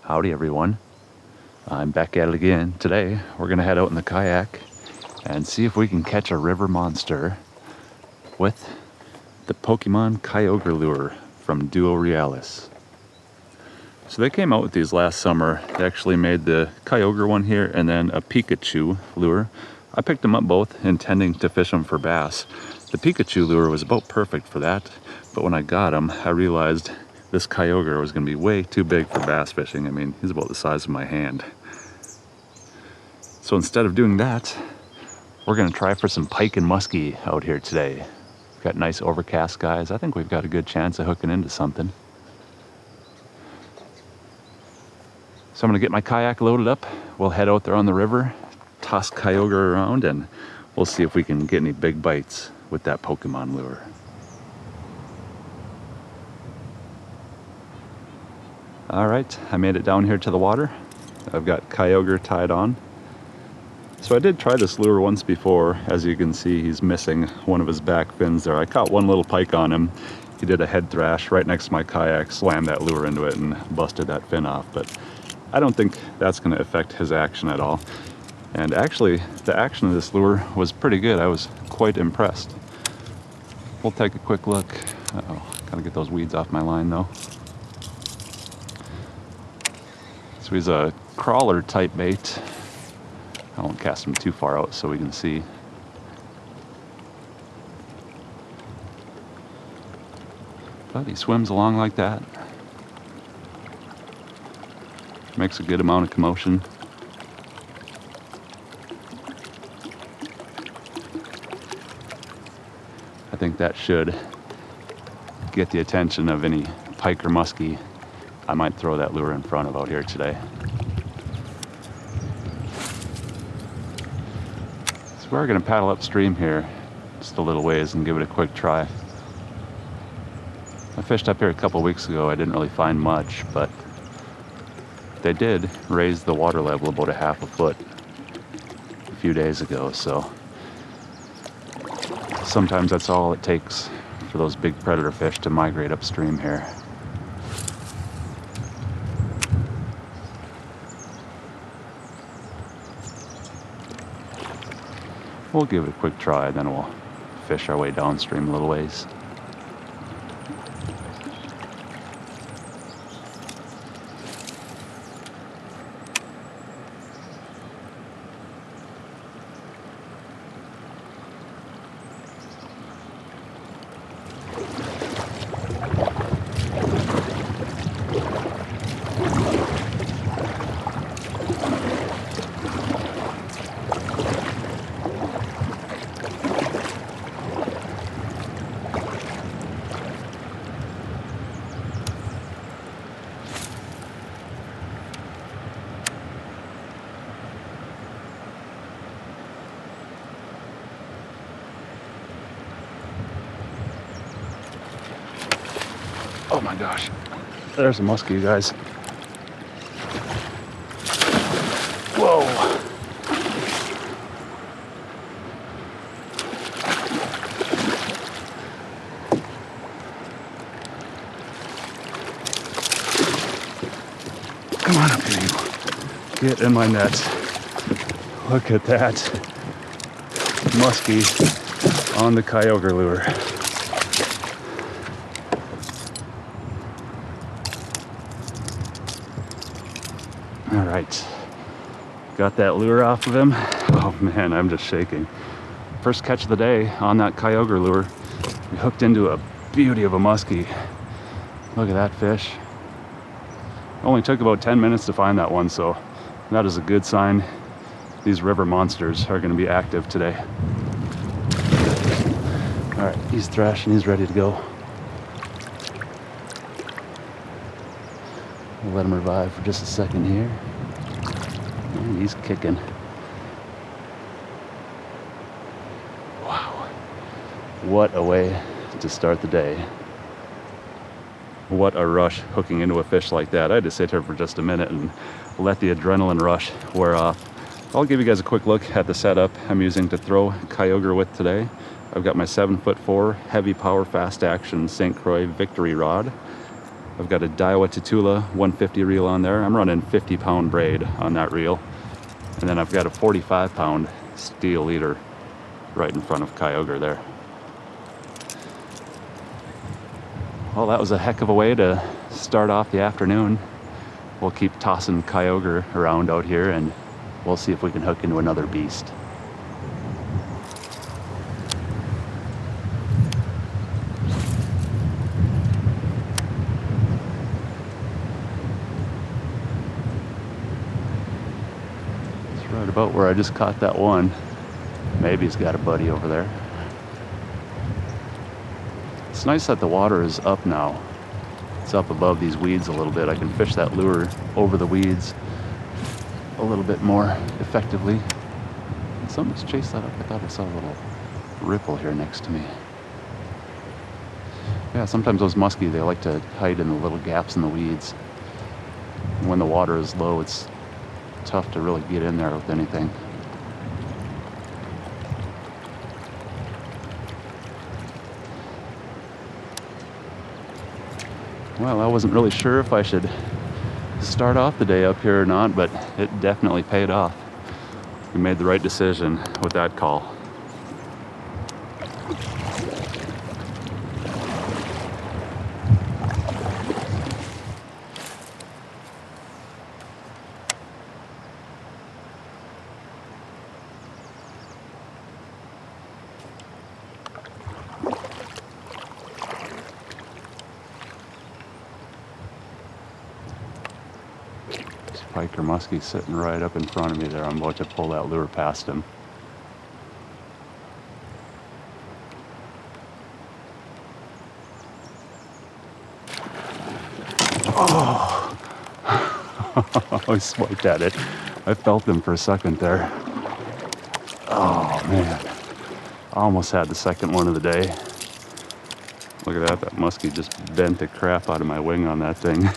Howdy everyone, I'm back at it again. Today we're gonna head out in the kayak and see if we can catch a river monster with the Pokemon Kyogre lure from Duo Realis. So they came out with these last summer. They actually made the Kyogre one here and then a Pikachu lure. I picked them up both intending to fish them for bass. The Pikachu lure was about perfect for that, but when I got them I realized this Kyogre was going to be way too big for bass fishing. I mean, he's about the size of my hand. So instead of doing that, we're going to try for some pike and muskie out here today. We've got nice overcast skies. I think we've got a good chance of hooking into something. So I'm going to get my kayak loaded up. We'll head out there on the river, toss Kyogre around, and we'll see if we can get any big bites with that Pokemon lure. Alright, I made it down here to the water. I've got Kyogre tied on. So I did try this lure once before. As you can see, he's missing one of his back fins there. I caught one little pike on him. He did a head thrash right next to my kayak, slammed that lure into it and busted that fin off. But I don't think that's going to affect his action at all. And actually, the action of this lure was pretty good. I was quite impressed. We'll take a quick look. Uh-oh, gotta get those weeds off my line though. So he's a crawler type bait. I won't cast him too far out so we can see. But he swims along like that. Makes a good amount of commotion. I think that should get the attention of any pike or muskie I might throw that lure in front of out here today. So we're going to paddle upstream here just a little ways and give it a quick try. I fished up here a couple weeks ago. I didn't really find much, but they did raise the water level about a half a foot a few days ago, so sometimes that's all it takes for those big predator fish to migrate upstream here. We'll give it a quick try, then we'll fish our way downstream a little ways. Oh my gosh, there's a muskie, guys. Whoa. Come on up here, you. Get in my net. Look at that muskie on the Kyogre lure. All right, got that lure off of him. Oh man, I'm just shaking. First catch of the day on that Kyogre lure. We hooked into a beauty of a muskie. Look at that fish. Only took about 10 minutes to find that one, so that is a good sign. These river monsters are going to be active today. All right, he's thrashing, he's ready to go. We'll let him revive for just a second here. And he's kicking. Wow. What a way to start the day. What a rush hooking into a fish like that. I had to sit here for just a minute and let the adrenaline rush wear off. I'll give you guys a quick look at the setup I'm using to throw Kyogre with today. I've got my 7'4" heavy power fast action St. Croix Victory rod. I've got a Daiwa Tatula 150 reel on there. I'm running 50-pound braid on that reel. And then I've got a 45-pound steel leader right in front of Kyogre there. Well, that was a heck of a way to start off the afternoon. We'll keep tossing Kyogre around out here and we'll see if we can hook into another beast. It's right about where I just caught that one. Maybe he's got a buddy over there. It's nice that the water is up now. It's up above these weeds a little bit. I can fish that lure over the weeds a little bit more effectively. Something's chased that up. I thought I saw a little ripple here next to me. Yeah, sometimes those muskie, they like to hide in the little gaps in the weeds. When the water is low, it's tough to really get in there with anything. Well, I wasn't really sure if I should start off the day up here or not, but it definitely paid off. We made the right decision with that call. Pike or muskie sitting right up in front of me there. I'm about to pull that lure past him. Oh! I swiped at it. I felt him for a second there. Oh man. I almost had the second one of the day. Look at that. That muskie just bent the crap out of my wing on that thing.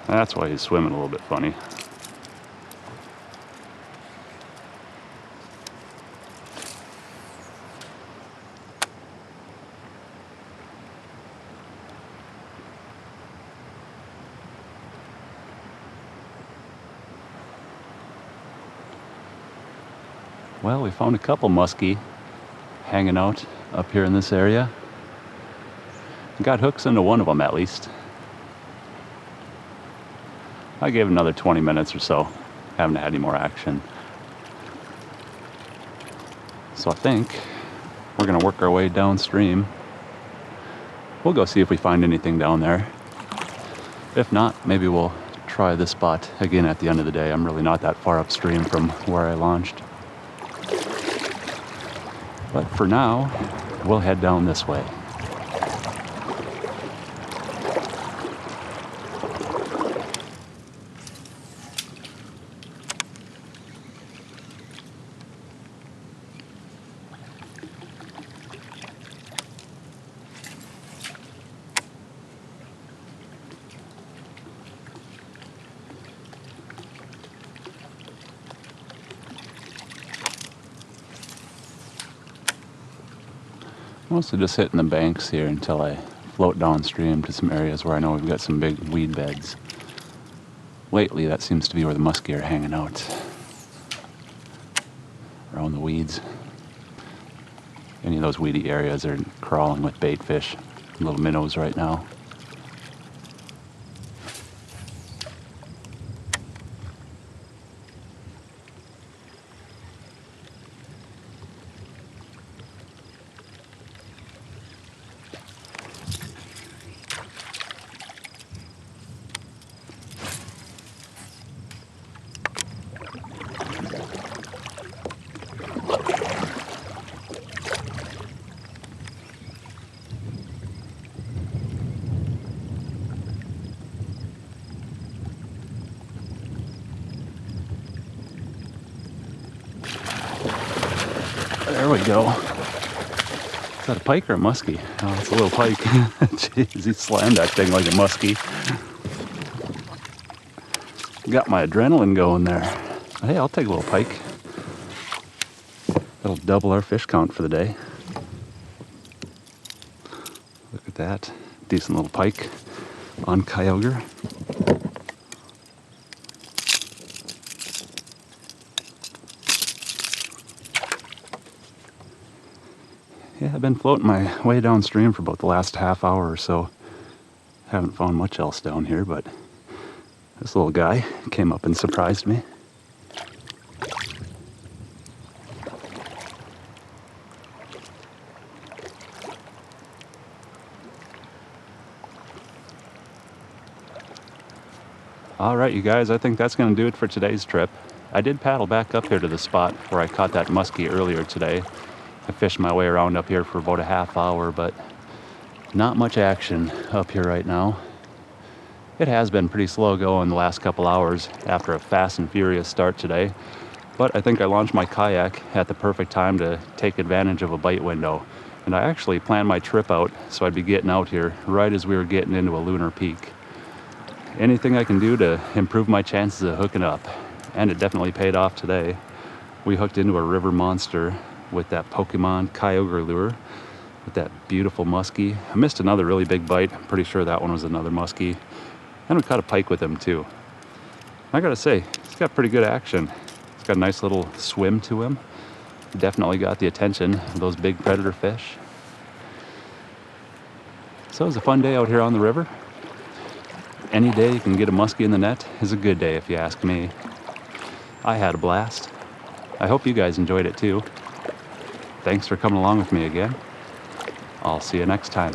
That's why he's swimming a little bit funny. Well, we found a couple muskie hanging out up here in this area. Got hooks into one of them at least. I gave it another 20 minutes or so. Haven't had any more action. So I think we're gonna work our way downstream. We'll go see if we find anything down there. If not, maybe we'll try this spot again at the end of the day. I'm really not that far upstream from where I launched. But for now, we'll head down this way. Mostly just hitting the banks here until I float downstream to some areas where I know we've got some big weed beds. Lately, that seems to be where the muskie are hanging out, around the weeds. Any of those weedy areas are crawling with bait fish, little minnows right now. There we go. Is that a pike or a muskie? Oh, it's a little pike. Jeez, he slammed that thing like a muskie. Got my adrenaline going there. Hey, I'll take a little pike. That'll double our fish count for the day. at that. Decent little pike on Kyogre. Yeah, I've been floating my way downstream for about the last half hour or so. Haven't found much else down here, but this little guy came up and surprised me. Alright you guys, I think that's going to do it for today's trip. I did paddle back up here to the spot where I caught that muskie earlier today. I fished my way around up here for about a half hour, but not much action up here right now. It has been pretty slow going the last couple hours after a fast and furious start today, but I think I launched my kayak at the perfect time to take advantage of a bite window. And I actually planned my trip out so I'd be getting out here right as we were getting into a lunar peak. Anything I can do to improve my chances of hooking up, and it definitely paid off today. We hooked into a river monster with that Pokémon Kyogre lure with that beautiful muskie. I missed another really big bite. I'm pretty sure that one was another muskie. And we caught a pike with him too. I gotta say, he's got pretty good action. He's got a nice little swim to him. Definitely got the attention of those big predator fish. So it was a fun day out here on the river. Any day you can get a muskie in the net is a good day if you ask me. I had a blast. I hope you guys enjoyed it too. Thanks for coming along with me again. I'll see you next time.